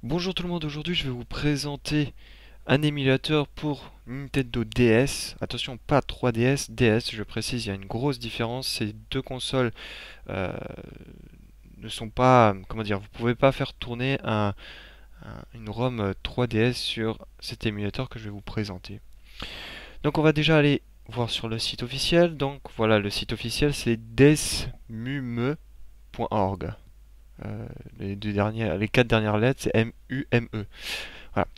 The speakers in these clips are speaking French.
Bonjour tout le monde, aujourd'hui je vais vous présenter un émulateur pour Nintendo DS. Attention, pas 3DS, DS, je précise, il y a une grosse différence. Ces deux consoles euh, ne sont pas, comment dire, vous pouvez pas faire tourner une ROM 3DS sur cet émulateur que je vais vous présenter. Donc on va déjà aller voir sur le site officiel. Donc voilà, le site officiel c'est desmume.org. Les quatre dernières lettres c'est M-U-M-E. Voilà.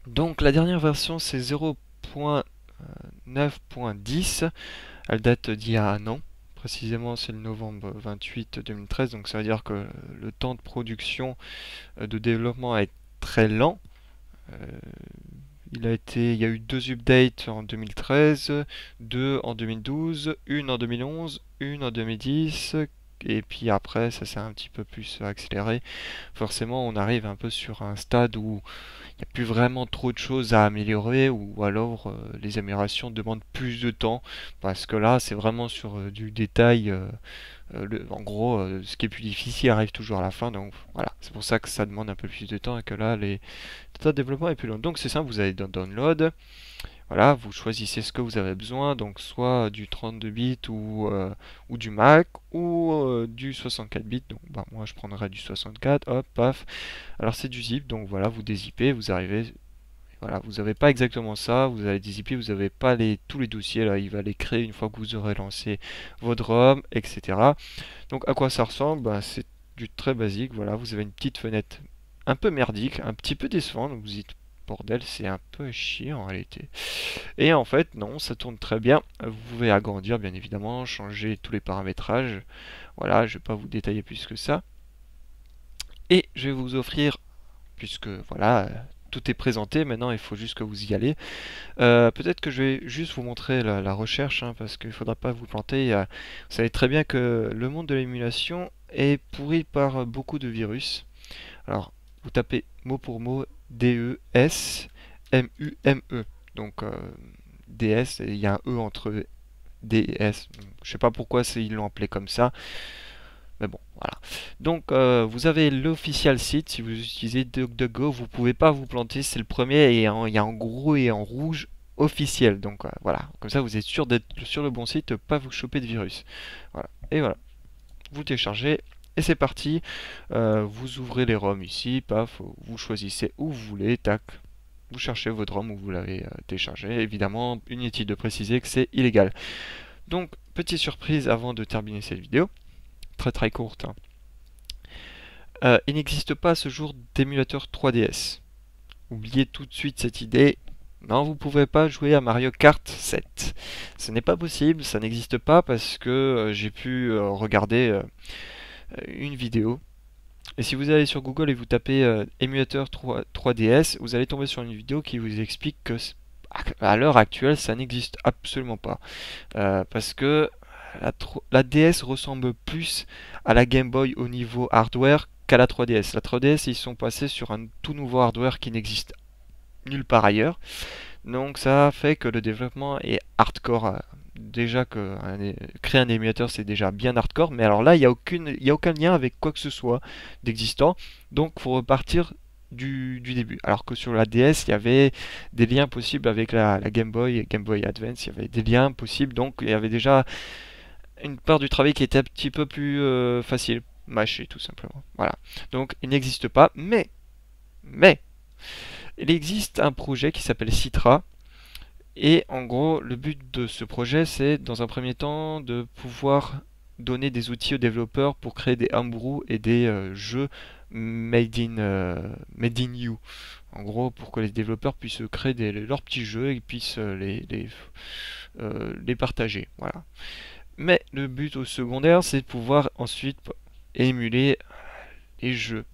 Donc la dernière version c'est 0.9.10, elle date d'il y a un an, précisément c'est le novembre 28 2013, donc ça veut dire que le temps de production de développement est très lent. Euh, il y a eu deux updates en 2013, deux en 2012, une en 2011, une en 2010, et puis après ça s'est un petit peu plus accéléré. Forcément on arrive un peu sur un stade où il n'y a plus vraiment trop de choses à améliorer ou alors les améliorations demandent plus de temps parce que là c'est vraiment sur du détail. En gros, ce qui est plus difficile arrive toujours à la fin, donc voilà, c'est pour ça que ça demande un peu plus de temps et que là les temps de développement est plus long. Donc c'est simple, vous allez dans Download, voilà, vous choisissez ce que vous avez besoin, donc soit du 32 bits ou du Mac ou du 64 bits. Donc bah, moi je prendrais du 64, hop, paf. Alors c'est du zip, donc voilà, vous dézippez, vous arrivez, voilà, vous n'avez pas exactement ça, vous allez dézipper, vous n'avez pas tous les dossiers là, il va les créer une fois que vous aurez lancé votre ROM, etc. Donc à quoi ça ressemble? Bah, c'est du très basique, voilà, vous avez une petite fenêtre un peu merdique, un petit peu décevante, donc vous dites bordel, c'est un peu chiant en réalité. Et en fait, non, ça tourne très bien. Vous pouvez agrandir bien évidemment, changer tous les paramétrages. Voilà, je ne vais pas vous détailler plus que ça. Et je vais vous offrir, puisque voilà, tout est présenté, maintenant il faut juste que vous y allez. Peut-être que je vais juste vous montrer la recherche, hein, parce qu'il ne faudra pas vous planter. Vous savez très bien que le monde de l'émulation est pourri par beaucoup de virus. Alors, vous tapez mot pour mot DESMUME. Donc, DS, il y a un E entre D et S. Je sais pas pourquoi ils l'ont appelé comme ça. Mais bon, voilà. Donc, vous avez l'official site. Si vous utilisez DuckDuckGo, vous pouvez pas vous planter. C'est le premier et il y a en gros et en rouge officiel. Donc, voilà. Comme ça, vous êtes sûr d'être sur le bon site, pas vous choper de virus. Voilà. Et voilà. Vous téléchargez et c'est parti. Vous ouvrez les ROM ici, paf, vous choisissez où vous voulez, tac. Vous cherchez votre ROM où vous l'avez téléchargé. Évidemment, inutile de préciser que c'est illégal. Donc, petite surprise avant de terminer cette vidéo, très très courte, hein. Il n'existe pas à ce jour d'émulateur 3DS. Oubliez tout de suite cette idée. Non, vous ne pouvez pas jouer à Mario Kart 7. Ce n'est pas possible, ça n'existe pas parce que j'ai pu regarder une vidéo. Et si vous allez sur Google et vous tapez émulateur 3DS, vous allez tomber sur une vidéo qui vous explique que à l'heure actuelle, ça n'existe absolument pas. Parce que la DS ressemble plus à la Game Boy au niveau hardware qu'à la 3DS. La 3DS, ils sont passés sur un tout nouveau hardware qui n'existe nulle part ailleurs. Donc ça fait que le développement est hardcore. Déjà que créer un émulateur c'est déjà bien hardcore, mais alors là il y a aucun lien avec quoi que ce soit d'existant, donc faut repartir du début. Alors que sur la DS il y avait des liens possibles avec la Game Boy et Game Boy Advance, il y avait des liens possibles, donc il y avait déjà une part du travail qui était un petit peu plus facile, mâché tout simplement. Voilà. Donc il n'existe pas, mais il existe un projet qui s'appelle Citra. Et en gros, le but de ce projet, c'est dans un premier temps de pouvoir donner des outils aux développeurs pour créer des homebrew et des jeux made in you. En gros, pour que les développeurs puissent créer leurs petits jeux et puissent les partager. Voilà. Mais le but au secondaire, c'est de pouvoir ensuite émuler les jeux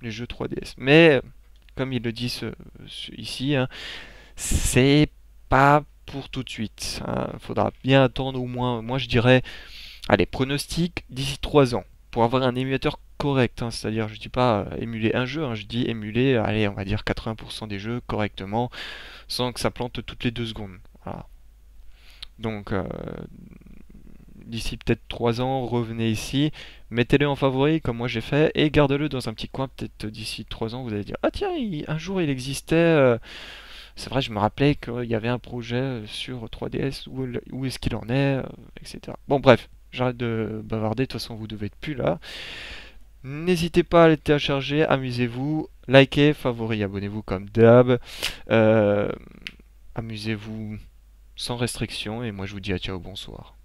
3DS. Mais, comme ils le disent ici, hein, c'est pas pour tout de suite, hein. Faudra bien attendre au moins, moi je dirais, allez, pronostic d'ici 3 ans pour avoir un émulateur correct, hein. C'est-à-dire, je dis pas émuler un jeu, hein, je dis émuler, allez, on va dire 80% des jeux correctement, sans que ça plante toutes les 2 secondes. Voilà. Donc, d'ici peut-être 3 ans, revenez ici, mettez-le en favori comme moi j'ai fait et gardez-le dans un petit coin. Peut-être d'ici 3 ans, vous allez dire ah tiens, un jour il existait. C'est vrai, je me rappelais qu'il y avait un projet sur 3DS, où est-ce qu'il en est, etc. Bon, bref, j'arrête de bavarder, de toute façon, vous devez être plus là. N'hésitez pas à les télécharger, amusez-vous, likez, favoris, abonnez-vous comme d'hab. Euh, Amusez-vous sans restriction, et moi je vous dis à ciao, bonsoir.